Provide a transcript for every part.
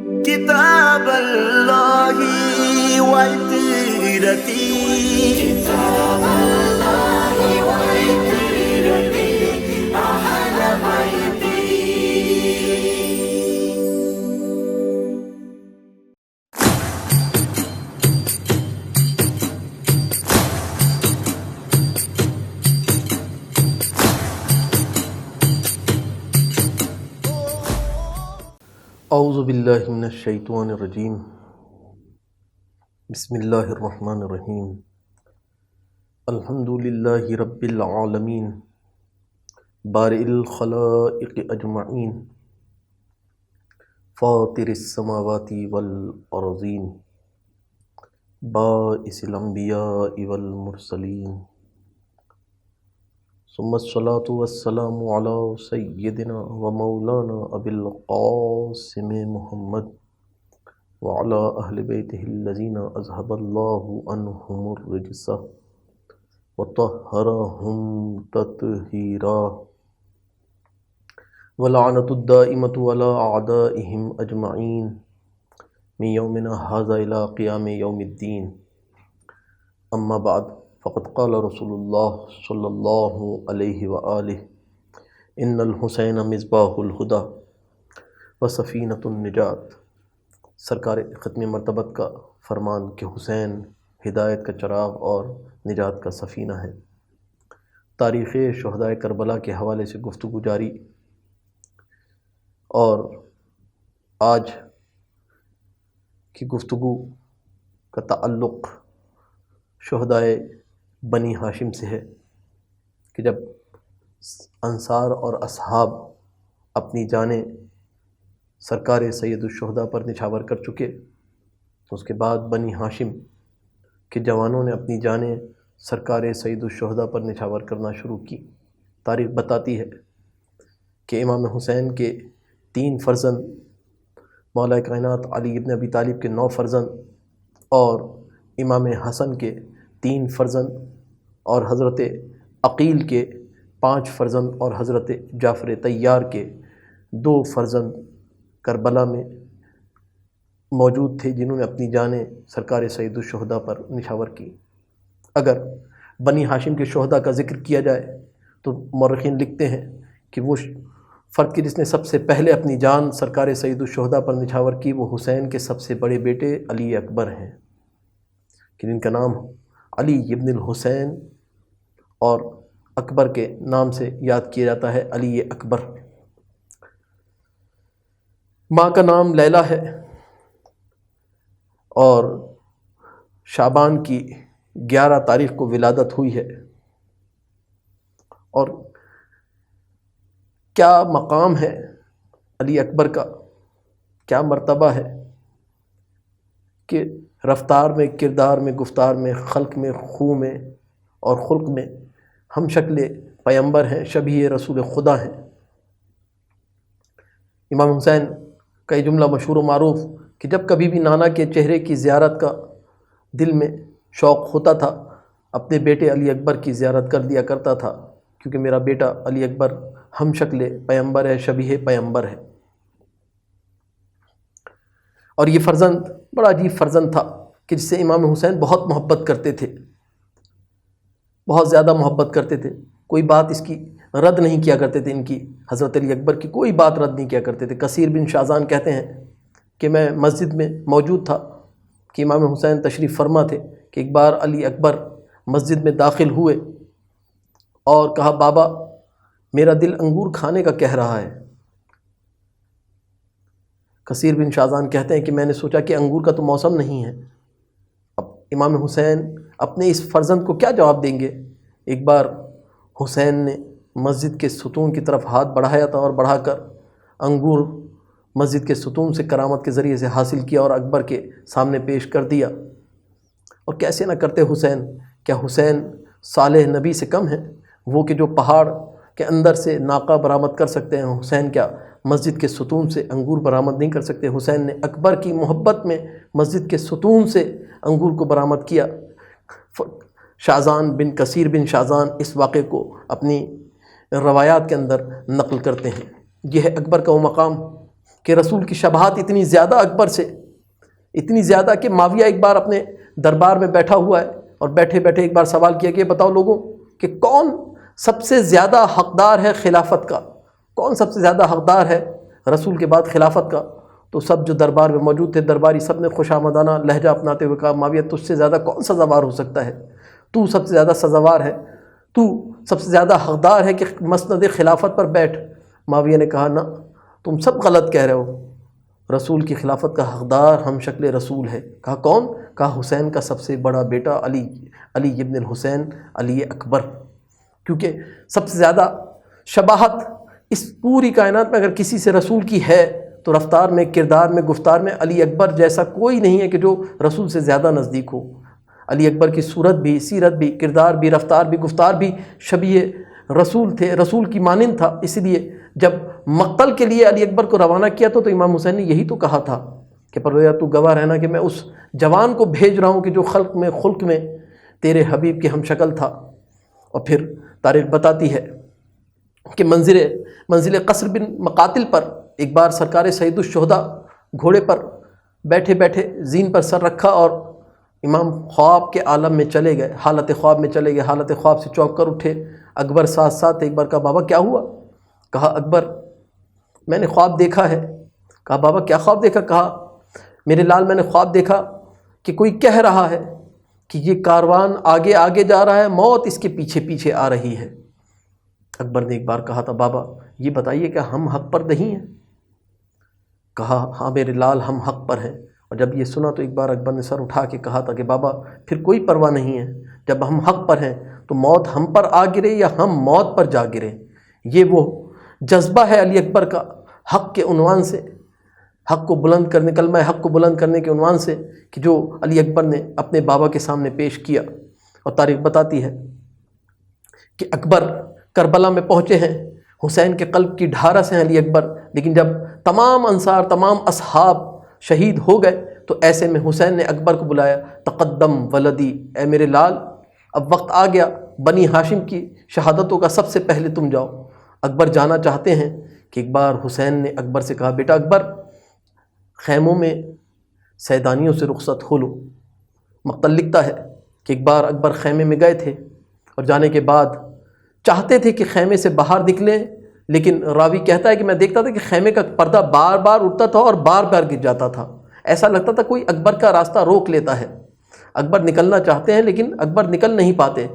كتاب الله وعترتي كتاب الله وعترتي أهل بيتي. اعوذ باللہ من الشیطان الرجیم. بسم اللہ الرحمن الرحیم. الحمد للہ رب العالمین بارئ الخلائق اجمعین فاطر السماوات والارضین باعث الانبیاء والمرسلین ثم الصلاة والسلام علی سیدنا و مولانا ابی القاسم محمد وعلی اہل بیتہ الذین اذھب اللہ عنہم الرجس وطہرہم تطہیرا ولعنۃ الدائمۃ علی اعدائہم اجمعین من یومنا ھذا الی قیام یوم الدین. اما بعد فقد قال رسول اللہ صلی اللہ علیہ وآلہ ان الحسین مصباح الہدی و سفینۃ النجات. سرکار ختم مرتبت کا فرمان کہ حسین ہدایت کا چراغ اور نجات کا سفینہ ہے. تاریخ شہدائے کربلا کے حوالے سے گفتگو جاری، اور آج کی گفتگو کا تعلق شہدائے بنی ہاشم سے ہے کہ جب انصار اور اصحاب اپنی جانیں سرکار سید الشہداء پر نچھاور کر چکے، تو اس کے بعد بنی ہاشم کے جوانوں نے اپنی جانیں سرکار سید الشہداء پر نچھاور کرنا شروع کی. تاریخ بتاتی ہے کہ امام حسین کے 3 فرزند، مولا کائنات علی ابن ابی طالب کے 9 فرزند، اور امام حسن کے 3 فرزند، اور حضرت عقیل کے 5 فرزند، اور حضرت جعفر طیار کے 2 فرزند کربلا میں موجود تھے، جنہوں نے اپنی جانیں سرکار سید الشہداء پر نچھاور کی. اگر بنی ہاشم کے شہداء کا ذکر کیا جائے تو مورخین لکھتے ہیں کہ وہ فرد کہ جس نے سب سے پہلے اپنی جان سرکار سید الشہداء پر نچھاور کی، وہ حسین کے سب سے بڑے بیٹے علی اکبر ہیں، کہ جن کا نام علی ابن الحسین اور اکبر کے نام سے یاد کیا جاتا ہے، علی اکبر. ماں کا نام لیلا ہے، اور شعبان کی 11 تاریخ کو ولادت ہوئی ہے. اور کیا مقام ہے علی اکبر کا، کیا مرتبہ ہے کہ رفتار میں، کردار میں، گفتار میں، خلق میں، خو میں اور خلق میں ہم شکل پیمبر ہیں، شبیہ رسول خدا ہیں. امام حسین کا یہ جملہ مشہور و معروف کہ جب کبھی بھی نانا کے چہرے کی زیارت کا دل میں شوق ہوتا تھا، اپنے بیٹے علی اکبر کی زیارت کر دیا کرتا تھا، کیونکہ میرا بیٹا علی اکبر ہم شکل پیمبر ہے، شبیہ پیمبر ہے. اور یہ فرزند بڑا عجیب فرزند تھا کہ جس سے امام حسین بہت محبت کرتے تھے، بہت زیادہ محبت کرتے تھے. کوئی بات اس کی رد نہیں کیا کرتے تھے، ان کی حضرت علی اکبر کی کوئی بات رد نہیں کیا کرتے تھے. کثیر بن شازان کہتے ہیں کہ میں مسجد میں موجود تھا کہ امام حسین تشریف فرما تھے، کہ ایک بار علی اکبر مسجد میں داخل ہوئے اور کہا، بابا میرا دل انگور کھانے کا کہہ رہا ہے. کثیر بن شازان کہتے ہیں کہ میں نے سوچا کہ انگور کا تو موسم نہیں ہے. اب امام حسین اپنے اس فرزند کو کیا جواب دیں گے؟ ایک بار حسین نے مسجد کے ستون کی طرف ہاتھ بڑھایا تھا، اور بڑھا کر انگور مسجد کے ستون سے کرامت کے ذریعے سے حاصل کیا اور اکبر کے سامنے پیش کر دیا. اور کیسے نہ کرتے حسین؟ کیا حسین صالح نبی سے کم ہیں؟ وہ کہ جو پہاڑ کے اندر سے ناقہ برآمد کر سکتے ہیں، حسین کیا مسجد کے ستون سے انگور برآمد نہیں کر سکتے؟ حسین نے اکبر کی محبت میں مسجد کے ستون سے انگور کو برآمد کیا. شازان بن کثیر بن شازان اس واقعے کو اپنی روایات کے اندر نقل کرتے ہیں. یہ ہے اکبر کا وہ مقام کہ رسول کی شباہت اتنی زیادہ اکبر سے، اتنی زیادہ کہ معاویہ ایک بار اپنے دربار میں بیٹھا ہوا ہے اور بیٹھے بیٹھے ایک بار سوال کیا کہ بتاؤ لوگوں کہ کون سب سے زیادہ حقدار ہے خلافت کا، کون سب سے زیادہ حقدار ہے رسول کے بعد خلافت کا؟ تو سب جو دربار میں موجود تھے، درباری، سب نے خوش آمدانہ لہجہ اپناتے ہوئے کہا معاویہ تجھ سے زیادہ کون سزاوار ہو سکتا ہے، تو سب سے زیادہ سزاوار ہے، تو سب سے زیادہ حقدار ہے کہ مسند خلافت پر بیٹھ۔ معاویہ نے کہا نہ، تم سب غلط کہہ رہے ہو، رسول کی خلافت کا حقدار ہم شکل رسول ہے۔ کہا کون؟ کہا حسین کا سب سے بڑا بیٹا علی ابن الحسین، علی اکبر، کیونکہ سب سے زیادہ شباہت اس پوری کائنات میں اگر کسی سے رسول کی ہے تو رفتار میں، کردار میں، گفتار میں علی اکبر جیسا کوئی نہیں ہے کہ جو رسول سے زیادہ نزدیک ہو۔ علی اکبر کی صورت بھی، سیرت بھی، کردار بھی، رفتار بھی، گفتار بھی شبیہ رسول تھے، رسول کی مانند تھا۔ اس لیے جب مقتل کے لیے علی اکبر کو روانہ کیا تو امام حسین نے یہی تو کہا تھا کہ پروردگار تو گواہ رہنا کہ میں اس جوان کو بھیج رہا ہوں کہ جو خلق میں تیرے حبیب کے ہم شکل تھا۔ اور پھر تاریخ بتاتی ہے کہ منزل قصر بن مقاتل پر ایک بار سرکار سید الشہداء گھوڑے پر بیٹھے بیٹھے زین پر سر رکھا اور امام خواب کے عالم میں چلے گئے، حالت خواب میں چلے گئے، حالت خواب سے چونک کر اٹھے۔ اکبر ساتھ ساتھ ایک بار کہا بابا کیا ہوا؟ کہا اکبر میں نے خواب دیکھا ہے۔ کہا بابا کیا خواب دیکھا؟ کہا میرے لال میں نے خواب دیکھا کہ کوئی کہہ رہا ہے کہ یہ کاروان آگے آگے جا رہا ہے، موت اس کے پیچھے پیچھے آ رہی ہے۔ اکبر نے ایک بار کہا تھا بابا یہ بتائیے کہ ہم حق پر نہیں ہیں؟ کہا ہاں میرے لال ہم حق پر ہیں۔ اور جب یہ سنا تو ایک بار اکبر نے سر اٹھا کے کہا تھا کہ بابا پھر کوئی پرواہ نہیں ہے، جب ہم حق پر ہیں تو موت ہم پر آ گرے یا ہم موت پر جا گرے۔ یہ وہ جذبہ ہے علی اکبر کا، حق کے عنوان سے، حق کو بلند کرنے، کلمہ حق کو بلند کرنے کے عنوان سے، کہ جو علی اکبر نے اپنے بابا کے سامنے پیش کیا۔ اور تاریخ بتاتی ہے کہ اکبر کربلا میں پہنچے ہیں، حسین کے قلب کی ڈھارس ہیں علی اکبر، لیکن جب تمام انصار، تمام اصحاب شہید ہو گئے تو ایسے میں حسین نے اکبر کو بلایا، تقدم ولدی، اے میرے لال اب وقت آ گیا، بنی ہاشم کی شہادتوں کا سب سے پہلے تم جاؤ۔ اکبر جانا چاہتے ہیں کہ ایک بار حسین نے اکبر سے کہا بیٹا اکبر خیموں میں سیدانیوں سے رخصت ہو لو۔ مقتل لکھتا ہے کہ ایک بار اکبر خیمے میں گئے تھے اور جانے کے بعد چاہتے تھے کہ خیمے سے باہر نکلیں، لیکن راوی کہتا ہے کہ میں دیکھتا تھا کہ خیمے کا پردہ بار بار اٹھتا تھا اور بار بار گر جاتا تھا، ایسا لگتا تھا کوئی اکبر کا راستہ روک لیتا ہے۔ اکبر نکلنا چاہتے ہیں لیکن اکبر نکل نہیں پاتے۔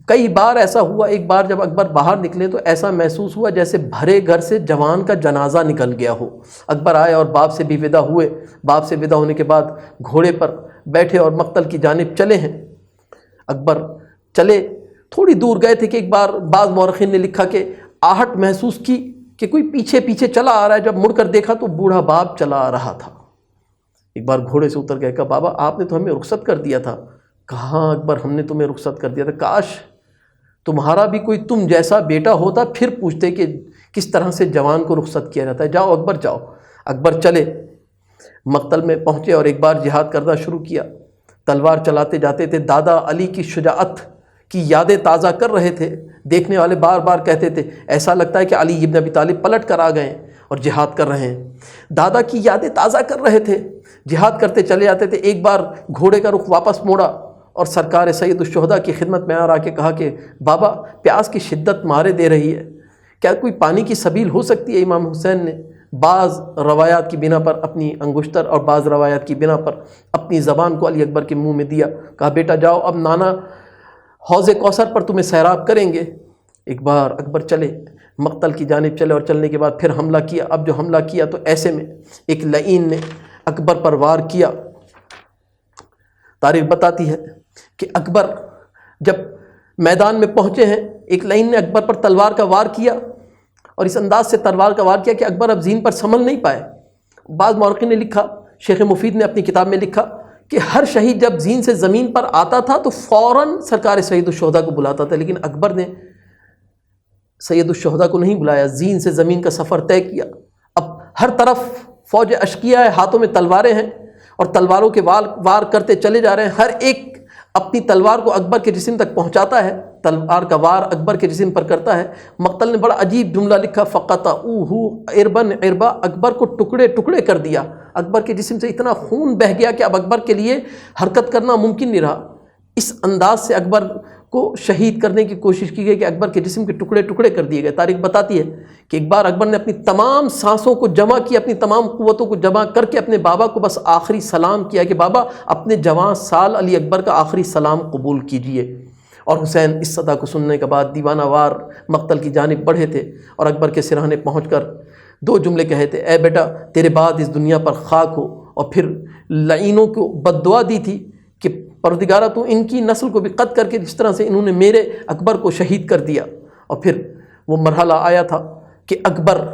کئی بار ایسا ہوا، ایک بار جب اکبر باہر نکلے تو ایسا محسوس ہوا جیسے بھرے گھر سے جوان کا جنازہ نکل گیا ہو۔ اکبر آئے اور باپ سے بھی ودا ہوئے، باپ سے ودا ہونے کے بعد گھوڑے پر بیٹھے اور مقتل کی جانب چلے ہیں۔ اکبر چلے، تھوڑی دور گئے تھے کہ ایک بار بعض مورخین نے لکھا کہ آہٹ محسوس کی کہ کوئی پیچھے پیچھے چلا آ رہا ہے۔ جب مڑ کر دیکھا تو بوڑھا باپ چلا آ رہا تھا۔ ایک بار گھوڑے سے اتر گئے، کہا بابا آپ نے تو ہمیں رخصت کر دیا تھا۔ کہا ہاں اکبر ہم نے تمہیں رخصت کر دیا تھا، کاش تمہارا بھی کوئی تم جیسا بیٹا ہوتا، پھر پوچھتے کہ کس طرح سے جوان کو رخصت کیا جاتا ہے۔ جاؤ اکبر جاؤ۔ اکبر چلے، مقتل میں پہنچے اور ایک بار جہاد کرنا شروع کیا۔ تلوار چلاتے جاتے تھے، دادا علی کی شجاعت کی یادیں تازہ کر رہے تھے۔ دیکھنے والے بار بار کہتے تھے ایسا لگتا ہے کہ علی ابن ابی طالب پلٹ کر آ گئے اور جہاد کر رہے ہیں۔ دادا کی یادیں تازہ کر رہے تھے، جہاد کرتے چلے جاتے تھے۔ ایک بار گھوڑے کا رخ واپس موڑا اور سرکار سید الشہداء کی خدمت میں آ کے کہا کہ بابا پیاس کی شدت مارے دے رہی ہے، کیا کوئی پانی کی سبیل ہو سکتی ہے؟ امام حسین نے بعض روایات کی بنا پر اپنی انگشتر اور بعض روایات کی بنا پر اپنی زبان کو علی اکبر کے منہ میں دیا، کہا بیٹا جاؤ اب نانا حوض کوثر پر تمہیں سیراب کریں گے۔ ایک بار اکبر چلے، مقتل کی جانب چلے اور چلنے کے بعد پھر حملہ کیا۔ اب جو حملہ کیا تو ایسے میں ایک لعین نے اکبر پر وار کیا۔ تاریخ بتاتی ہے کہ اکبر جب میدان میں پہنچے ہیں، ایک لعین نے اکبر پر تلوار کا وار کیا اور اس انداز سے تلوار کا وار کیا کہ اکبر اب زین پر سنبھل نہیں پائے۔ بعض مورخین نے لکھا، شیخ مفید نے اپنی کتاب میں لکھا کہ ہر شہید جب زین سے زمین پر آتا تھا تو فوراً سرکار سید الشہداء کو بلاتا تھا، لیکن اکبر نے سید الشہداء کو نہیں بلایا، زین سے زمین کا سفر طے کیا۔ اب ہر طرف فوج اشقیہ ہے، ہاتھوں میں تلواریں ہیں اور تلواروں کے وار کرتے چلے جا رہے ہیں۔ ہر ایک اپنی تلوار کو اکبر کے جسم تک پہنچاتا ہے تلوار کا وار اکبر کے جسم پر کرتا ہے، مقتل نے بڑا عجیب جملہ لکھا، فَقَطَعُوهُ عِرْبًا عِرْبًا، اکبر کو ٹکڑے ٹکڑے کر دیا، اکبر کے جسم سے اتنا خون بہہ گیا کہ اب اکبر کے لیے حرکت کرنا ممکن نہیں رہا۔ اس انداز سے اکبر کو شہید کرنے کی کوشش کی گئی کہ اکبر کے جسم کے ٹکڑے ٹکڑے کر دیے گئے۔ تاریخ بتاتی ہے کہ ایک بار اکبر نے اپنی تمام سانسوں کو جمع کیا، اپنی تمام قوتوں کو جمع کر کے اپنے بابا کو بس آخری سلام کیا کہ بابا اپنے جوان سال علی اکبر کا آخری سلام قبول کیجئے۔ اور حسین اس صدا کو سننے کے بعد دیوانہ وار مقتل کی جانب بڑھے تھے اور اکبر کے سرہانے پہنچ کر دو جملے کہے تھے، اے بیٹا تیرے بعد اس دنیا پر خاک ہو، اور پھر لعینوں کو بد دعا دی تھی کہ پروردگارہ تو ان کی نسل کو بھی قتل کر کے جس طرح سے انہوں نے میرے اکبر کو شہید کر دیا۔ اور پھر وہ مرحلہ آیا تھا کہ اکبر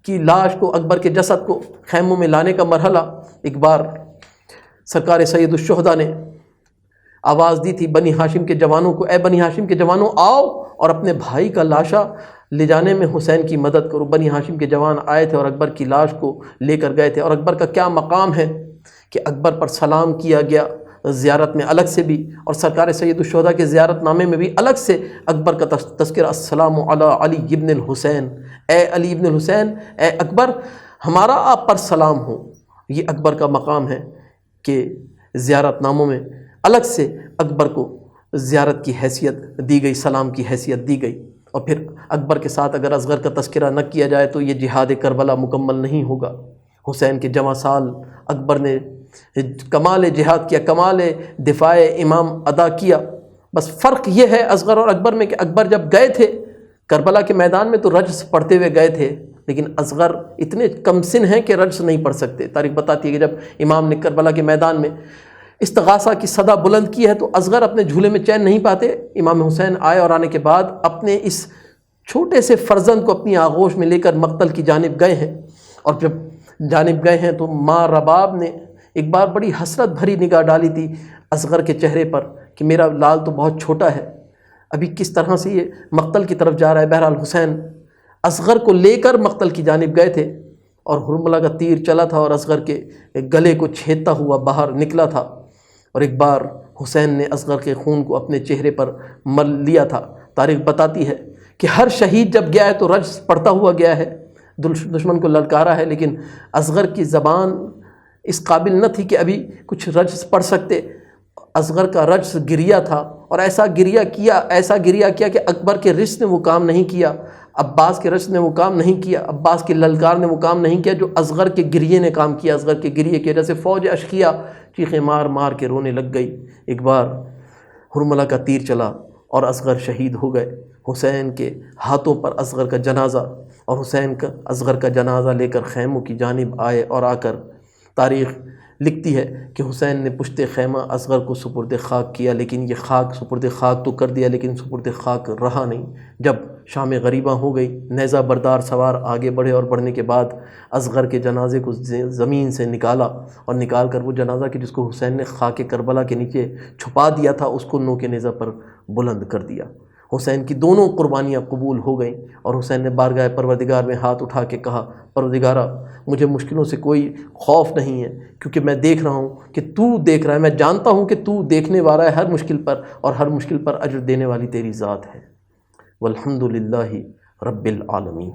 کی لاش کو، اکبر کے جسد کو خیموں میں لانے کا مرحلہ۔ ایک بار سرکار سید الشہداء نے آواز دی تھی بنی ہاشم کے جوانوں کو، اے بنی ہاشم کے جوانوں آؤ اور اپنے بھائی کا لاشا لے جانے میں حسین کی مدد کرو۔ بنی ہاشم کے جوان آئے تھے اور اکبر کی لاش کو لے کر گئے تھے، اور اکبر کا کیا مقام ہے کہ اکبر پر سلام کیا گیا زیارت میں الگ سے بھی، اور سرکار سید الشہداء کے زیارت نامے میں بھی الگ سے اکبر کا تذکرہ، السلام علی علی ابن الحسین، اے علی ابن الحسین، اے اکبر ہمارا آپ پر سلام ہو۔ یہ اکبر کا مقام ہے کہ زیارت ناموں میں الگ سے اکبر کو زیارت کی حیثیت دی گئی، سلام کی حیثیت دی گئی۔ اور پھر اکبر کے ساتھ اگر اصغر کا تذکرہ نہ کیا جائے تو یہ جہاد کربلا مکمل نہیں ہوگا۔ حسین کے جوان سال اکبر نے کمال جہاد کیا، کمال دفاع امام ادا کیا۔ بس فرق یہ ہے اصغر اور اکبر میں کہ اکبر جب گئے تھے کربلا کے میدان میں تو رجس پڑھتے ہوئے گئے تھے، لیکن اصغر اتنے کم سن ہیں کہ رجس نہیں پڑھ سکتے۔ تاریخ بتاتی ہے کہ جب امام نے کربلا کے میدان میں استغاثہ کی صدا بلند کی ہے تو اصغر اپنے جھولے میں چین نہیں پاتے۔ امام حسین آئے اور آنے کے بعد اپنے اس چھوٹے سے فرزند کو اپنی آغوش میں لے کر مقتل کی جانب گئے ہیں، اور جب جانب گئے ہیں تو ماں رباب نے ایک بار بڑی حسرت بھری نگاہ ڈالی تھی اصغر کے چہرے پر کہ میرا لال تو بہت چھوٹا ہے، ابھی کس طرح سے یہ مقتل کی طرف جا رہا ہے۔ بہرحال حسین اصغر کو لے کر مقتل کی جانب گئے تھے، اور حرملہ کا تیر چلا تھا اور اصغر کے گلے کو چھیدتا ہوا باہر نکلا تھا، اور ایک بار حسین نے اصغر کے خون کو اپنے چہرے پر مل لیا تھا۔ تاریخ بتاتی ہے کہ ہر شہید جب گیا ہے تو رجس پڑھتا ہوا گیا ہے، دشمن کو للکارا ہے، لیکن اصغر کی زبان اس قابل نہ تھی کہ ابھی کچھ رجس پڑھ سکتے۔ اصغر کا رجس گریا تھا، اور ایسا گریا کیا کہ اکبر کے رجس نے وہ کام نہیں کیا، عباس کے رجس نے وہ کام نہیں کیا، عباس کے للکار نے وہ کام نہیں کیا جو اصغر کے گریے نے کام کیا۔ اصغر کے گریے کی وجہ سے فوج اشقیہ چیخیں مار مار کے رونے لگ گئی۔ ایک بار حرملہ کا تیر چلا اور اصغر شہید ہو گئے۔ حسین کے ہاتھوں پر اصغر کا جنازہ، اور حسین کا اصغر کا جنازہ لے کر خیموں کی جانب آئے، اور آ کر تاریخ لکھتی ہے کہ حسین نے پشت خیمہ اصغر کو سپرد خاک کیا، لیکن یہ خاک سپرد خاک تو کر دیا لیکن سپرد خاک رہا نہیں۔ جب شام غریباں ہو گئی، نیزہ بردار سوار آگے بڑھے، اور بڑھنے کے بعد اصغر کے جنازے کو زمین سے نکالا، اور نکال کر وہ جنازہ کہ جس کو حسین نے خاک کربلا کے نیچے چھپا دیا تھا اس کو نوک نیزہ پر بلند کر دیا۔ حسین کی دونوں قربانیاں قبول ہو گئیں، اور حسین نے بارگاہ پروردگار میں ہاتھ اٹھا کے کہا، پروردگارہ مجھے مشکلوں سے کوئی خوف نہیں ہے، کیونکہ میں دیکھ رہا ہوں کہ تو دیکھ رہا ہے، میں جانتا ہوں کہ تو دیکھنے والا ہے ہر مشکل پر، اور ہر مشکل پر اجر دینے والی تیری ذات ہے۔ والحمد للہ رب العالمین۔